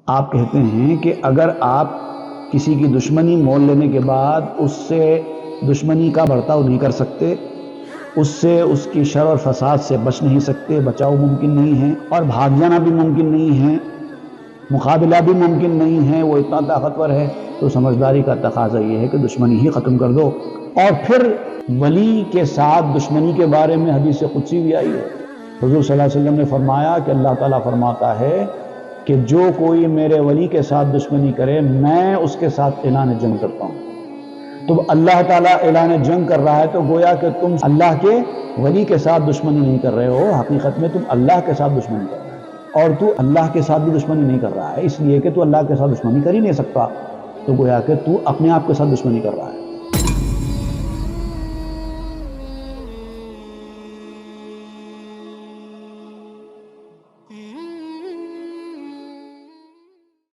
آپ کہتے ہیں کہ اگر آپ کسی کی دشمنی مول لینے کے بعد اس سے دشمنی کا برتاؤ نہیں کر سکتے، اس سے اس کی شر اور فساد سے بچ نہیں سکتے، بچاؤ ممکن نہیں ہے اور بھاگ جانا بھی ممکن نہیں ہے، مقابلہ بھی ممکن نہیں ہے، وہ اتنا طاقتور ہے، تو سمجھداری کا تقاضا یہ ہے کہ دشمنی ہی ختم کر دو۔ اور پھر ولی کے ساتھ دشمنی کے بارے میں حدیث قدسی بھی آئی ہے۔ حضور صلی اللہ علیہ وسلم نے فرمایا کہ اللہ تعالیٰ فرماتا ہے کہ جو کوئی میرے ولی کے ساتھ دشمنی کرے میں اس کے ساتھ اعلان جنگ کرتا ہوں۔ تو اللہ تعالیٰ اعلان جنگ کر رہا ہے تو گویا کہ تم اللہ کے ولی کے ساتھ دشمنی نہیں کر رہے ہو، حقیقت میں تم اللہ کے ساتھ دشمنی کر رہے ہو، اور تو اللہ کے ساتھ بھی دشمنی نہیں کر رہا ہے، اس لیے کہ تو اللہ کے ساتھ دشمنی کر ہی نہیں سکتا، تو گویا کہ تو اپنے آپ کے ساتھ دشمنی کر رہا ہے۔